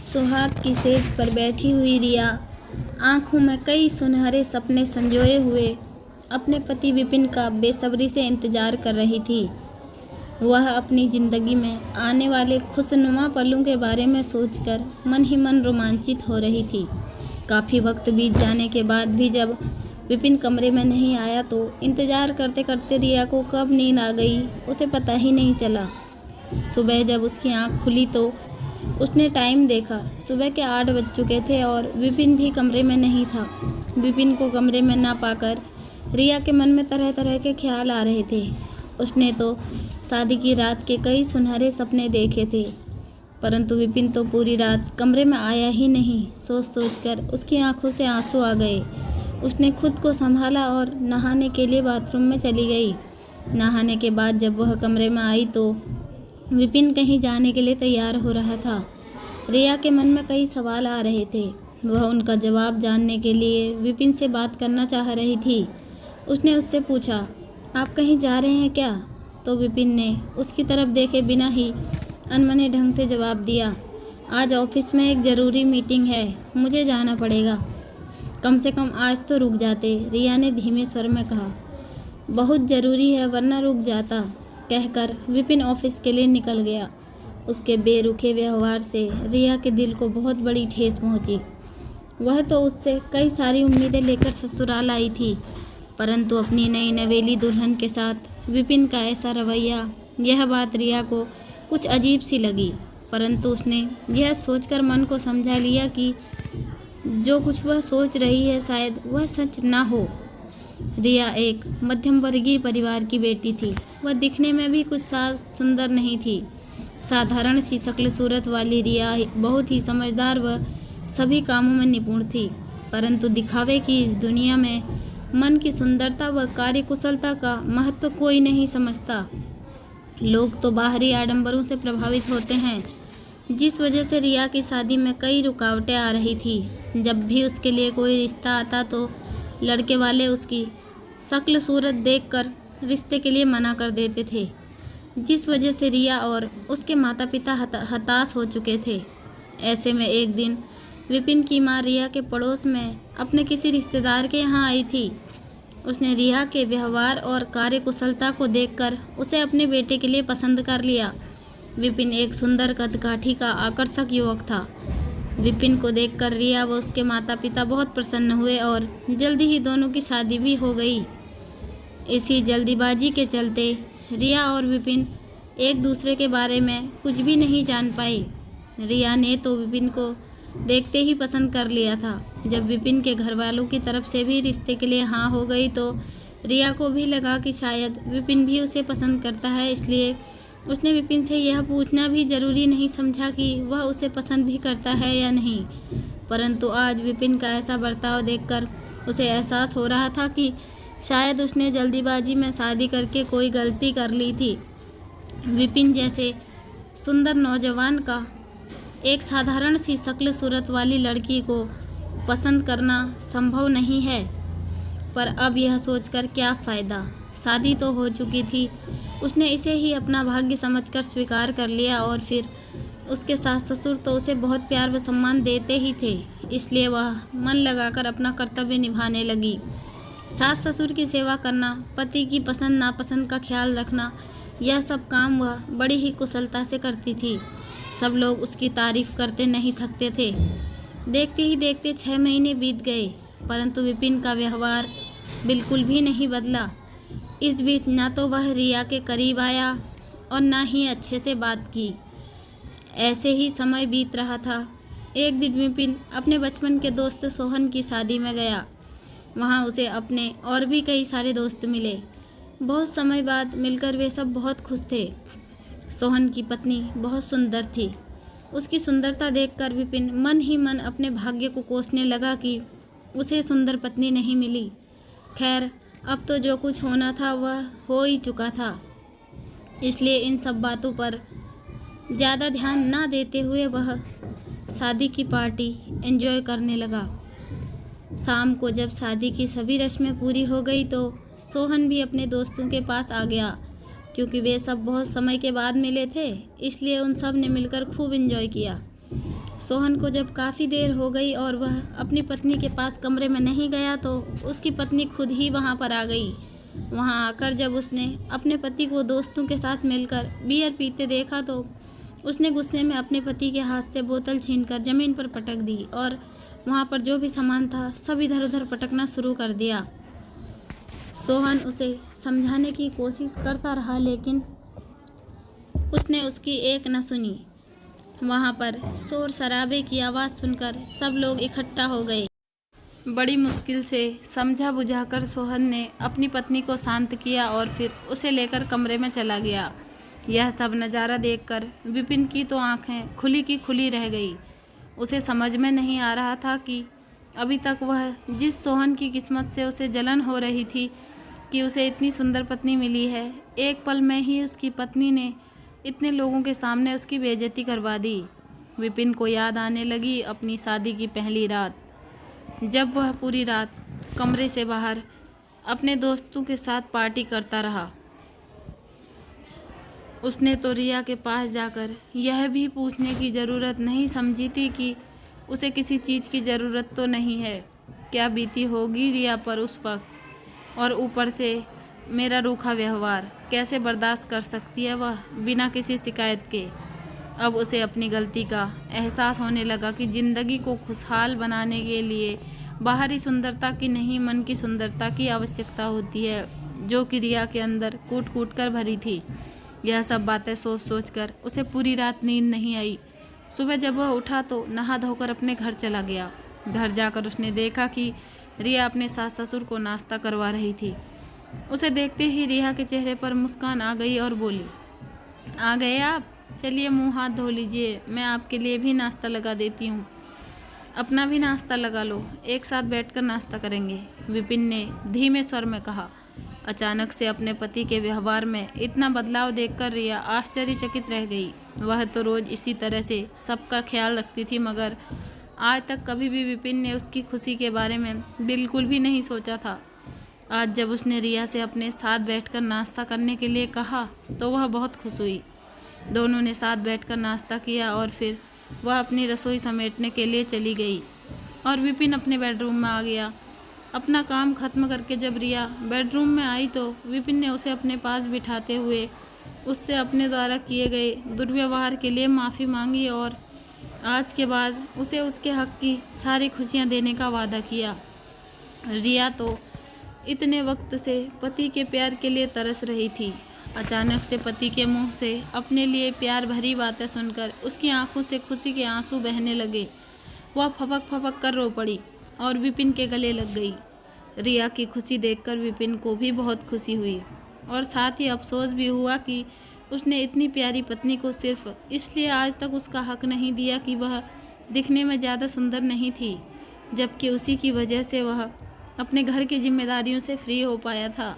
सुहाग की सेज पर बैठी हुई रिया आंखों में कई सुनहरे सपने संजोए हुए अपने पति विपिन का बेसब्री से इंतजार कर रही थी। वह अपनी जिंदगी में आने वाले खुशनुमा पलों के बारे में सोचकर मन ही मन रोमांचित हो रही थी। काफ़ी वक्त बीत जाने के बाद भी जब विपिन कमरे में नहीं आया तो इंतज़ार करते करते रिया को कब नींद आ गई उसे पता ही नहीं चला। सुबह जब उसकी आंख खुली तो उसने टाइम देखा। सुबह के 8 बज चुके थे और विपिन भी कमरे में नहीं था। विपिन को कमरे में ना पाकर रिया के मन में तरह तरह के ख्याल आ रहे थे। उसने तो शादी की रात के कई सुनहरे सपने देखे थे, परंतु विपिन तो पूरी रात कमरे में आया ही नहीं। सोच सोचकर उसकी आंखों से आंसू आ गए। उसने खुद को संभाला और नहाने के लिए बाथरूम में चली गई। नहाने के बाद जब वह कमरे में आई तो विपिन कहीं जाने के लिए तैयार हो रहा था। रिया के मन में कई सवाल आ रहे थे। वह उनका जवाब जानने के लिए विपिन से बात करना चाह रही थी। उसने उससे पूछा, आप कहीं जा रहे हैं क्या? तो विपिन ने उसकी तरफ देखे बिना ही अनमने ढंग से जवाब दिया, आज ऑफिस में एक ज़रूरी मीटिंग है, मुझे जाना पड़ेगा। कम से कम आज तो रुक जाते, रिया ने धीमे स्वर में कहा। बहुत ज़रूरी है वरना रुक जाता, कहकर विपिन ऑफिस के लिए निकल गया। उसके बेरुखे व्यवहार से रिया के दिल को बहुत बड़ी ठेस पहुंची। वह तो उससे कई सारी उम्मीदें लेकर ससुराल आई थी, परंतु अपनी नई नवेली दुल्हन के साथ विपिन का ऐसा रवैया, यह बात रिया को कुछ अजीब सी लगी। परंतु उसने यह सोचकर मन को समझा लिया कि जो कुछ वह सोच रही है शायद वह सच ना हो। रिया एक मध्यम वर्गीय परिवार की बेटी थी। वह दिखने में भी कुछ सुंदर नहीं थी। साधारण सी शक्ल सूरत वाली रिया बहुत ही समझदार व सभी कामों में निपुण थी, परंतु दिखावे की इस दुनिया में मन की सुंदरता व कार्यकुशलता का महत्व कोई नहीं समझता। लोग तो बाहरी आडंबरों से प्रभावित होते हैं, जिस वजह से रिया की शादी में कई रुकावटें आ रही थी। जब भी उसके लिए कोई रिश्ता आता तो लड़के वाले उसकी शक्ल सूरत देखकर रिश्ते के लिए मना कर देते थे, जिस वजह से रिया और उसके माता पिता हताश हो चुके थे। ऐसे में एक दिन विपिन की मां रिया के पड़ोस में अपने किसी रिश्तेदार के यहाँ आई थी। उसने रिया के व्यवहार और कार्यकुशलता को देखकर उसे अपने बेटे के लिए पसंद कर लिया। विपिन एक सुंदर कदकाठी का आकर्षक युवक था। विपिन को देखकर रिया व उसके माता पिता बहुत प्रसन्न हुए और जल्दी ही दोनों की शादी भी हो गई। इसी जल्दीबाजी के चलते रिया और विपिन एक दूसरे के बारे में कुछ भी नहीं जान पाए। रिया ने तो विपिन को देखते ही पसंद कर लिया था। जब विपिन के घर वालों की तरफ से भी रिश्ते के लिए हाँ हो गई तो रिया को भी लगा कि शायद विपिन भी उसे पसंद करता है, इसलिए उसने विपिन से यह पूछना भी ज़रूरी नहीं समझा कि वह उसे पसंद भी करता है या नहीं। परंतु आज विपिन का ऐसा बर्ताव देखकर उसे एहसास हो रहा था कि शायद उसने जल्दीबाजी में शादी करके कोई गलती कर ली थी। विपिन जैसे सुंदर नौजवान का एक साधारण सी शक्ल सूरत वाली लड़की को पसंद करना संभव नहीं है, पर अब यह सोचकर क्या फ़ायदा, शादी तो हो चुकी थी। उसने इसे ही अपना भाग्य समझकर स्वीकार कर लिया और फिर उसके सास ससुर तो उसे बहुत प्यार व सम्मान देते ही थे, इसलिए वह मन लगाकर अपना कर्तव्य निभाने लगी। सास ससुर की सेवा करना, पति की पसंद नापसंद का ख्याल रखना, यह सब काम वह बड़ी ही कुशलता से करती थी। सब लोग उसकी तारीफ करते नहीं थकते थे। देखते ही देखते 6 महीने बीत गए, परंतु विपिन का व्यवहार बिल्कुल भी नहीं बदला। इस बीच ना तो वह रिया के करीब आया और ना ही अच्छे से बात की। ऐसे ही समय बीत रहा था। एक दिन विपिन अपने बचपन के दोस्त सोहन की शादी में गया। वहाँ उसे अपने और भी कई सारे दोस्त मिले। बहुत समय बाद मिलकर वे सब बहुत खुश थे। सोहन की पत्नी बहुत सुंदर थी। उसकी सुंदरता देखकर विपिन मन ही मन अपने भाग्य को कोसने लगा कि उसे सुंदर पत्नी नहीं मिली। खैर, अब तो जो कुछ होना था वह हो ही चुका था, इसलिए इन सब बातों पर ज़्यादा ध्यान ना देते हुए वह शादी की पार्टी एंजॉय करने लगा। शाम को जब शादी की सभी रस्में पूरी हो गई तो सोहन भी अपने दोस्तों के पास आ गया। क्योंकि वे सब बहुत समय के बाद मिले थे, इसलिए उन सब ने मिलकर खूब एंजॉय किया। सोहन को जब काफ़ी देर हो गई और वह अपनी पत्नी के पास कमरे में नहीं गया तो उसकी पत्नी खुद ही वहाँ पर आ गई। वहाँ आकर जब उसने अपने पति को दोस्तों के साथ मिलकर बियर पीते देखा तो उसने गुस्से में अपने पति के हाथ से बोतल छीनकर ज़मीन पर पटक दी और वहाँ पर जो भी सामान था सब इधर उधर पटकना शुरू कर दिया। सोहन उसे समझाने की कोशिश करता रहा लेकिन उसने उसकी एक न सुनी। वहाँ पर शोर शराबे की आवाज़ सुनकर सब लोग इकट्ठा हो गए। बड़ी मुश्किल से समझा बुझाकर सोहन ने अपनी पत्नी को शांत किया और फिर उसे लेकर कमरे में चला गया। यह सब नज़ारा देखकर विपिन की तो आंखें खुली की खुली रह गई। उसे समझ में नहीं आ रहा था कि अभी तक वह जिस सोहन की किस्मत से उसे जलन हो रही थी कि उसे इतनी सुंदर पत्नी मिली है, एक पल में ही उसकी पत्नी ने इतने लोगों के सामने उसकी बेइज्जती करवा दी। विपिन को याद आने लगी अपनी शादी की पहली रात, जब वह पूरी रात कमरे से बाहर अपने दोस्तों के साथ पार्टी करता रहा। उसने तो रिया के पास जाकर यह भी पूछने की ज़रूरत नहीं समझी थी कि उसे किसी चीज़ की ज़रूरत तो नहीं है। क्या बीती होगी रिया पर उस वक्त, और ऊपर से मेरा रूखा व्यवहार कैसे बर्दाश्त कर सकती है वह बिना किसी शिकायत के। अब उसे अपनी गलती का एहसास होने लगा कि ज़िंदगी को खुशहाल बनाने के लिए बाहरी सुंदरता की नहीं, मन की सुंदरता की आवश्यकता होती है, जो कि रिया के अंदर कूट कूट कर भरी थी। यह सब बातें सोच सोच कर उसे पूरी रात नींद नहीं आई। सुबह जब वह उठा तो नहा धोकर अपने घर चला गया। घर जाकर उसने देखा कि रिया अपने सास ससुर को नाश्ता करवा रही थी। उसे देखते ही रिया के चेहरे पर मुस्कान आ गई और बोली, आ गए आप, चलिए मुंह हाथ धो लीजिए, मैं आपके लिए भी नाश्ता लगा देती हूँ। अपना भी नाश्ता लगा लो, एक साथ बैठकर नाश्ता करेंगे, विपिन ने धीमे स्वर में कहा। अचानक से अपने पति के व्यवहार में इतना बदलाव देखकर रिया आश्चर्यचकित रह गई। वह तो रोज़ इसी तरह से सबका ख्याल रखती थी, मगर आज तक कभी भी विपिन ने उसकी खुशी के बारे में बिल्कुल भी नहीं सोचा था। आज जब उसने रिया से अपने साथ बैठकर नाश्ता करने के लिए कहा तो वह बहुत खुश हुई। दोनों ने साथ बैठकर नाश्ता किया और फिर वह अपनी रसोई समेटने के लिए चली गई और विपिन अपने बेडरूम में आ गया। अपना काम खत्म करके जब रिया बेडरूम में आई तो विपिन ने उसे अपने पास बिठाते हुए उससे अपने द्वारा किए गए दुर्व्यवहार के लिए माफ़ी मांगी और आज के बाद उसे उसके हक की सारी खुशियां देने का वादा किया। रिया तो इतने वक्त से पति के प्यार के लिए तरस रही थी। अचानक से पति के मुंह से अपने लिए प्यार भरी बातें सुनकर उसकी आंखों से खुशी के आंसू बहने लगे। वह फपक फपक कर रो पड़ी और विपिन के गले लग गई। रिया की खुशी देखकर विपिन को भी बहुत खुशी हुई और साथ ही अफसोस भी हुआ कि उसने इतनी प्यारी पत्नी को सिर्फ इसलिए आज तक उसका हक नहीं दिया कि वह दिखने में ज़्यादा सुंदर नहीं थी, जबकि उसी की वजह से वह अपने घर की जिम्मेदारियों से फ्री हो पाया था,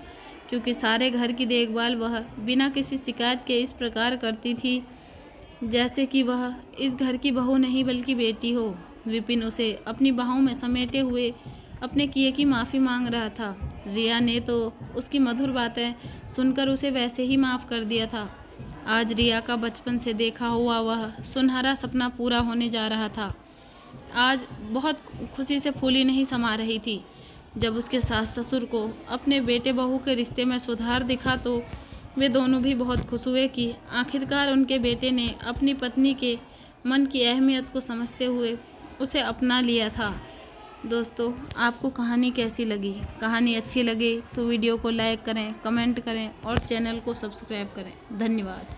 क्योंकि सारे घर की देखभाल वह बिना किसी शिकायत के इस प्रकार करती थी जैसे कि वह इस घर की बहू नहीं बल्कि बेटी हो। विपिन उसे अपनी बाहों में समेटे हुए अपने किए की माफ़ी मांग रहा था। रिया ने तो उसकी मधुर बातें सुनकर उसे वैसे ही माफ़ कर दिया था। आज रिया का बचपन से देखा हुआ वह सुनहरा सपना पूरा होने जा रहा था। आज बहुत खुशी से फूली नहीं समा रही थी। जब उसके सास ससुर को अपने बेटे बहू के रिश्ते में सुधार दिखा तो वे दोनों भी बहुत खुश हुए कि आखिरकार उनके बेटे ने अपनी पत्नी के मन की अहमियत को समझते हुए उसे अपना लिया था। दोस्तों, आपको कहानी कैसी लगी? कहानी अच्छी लगे तो वीडियो को लाइक करें, कमेंट करें और चैनल को सब्सक्राइब करें। धन्यवाद।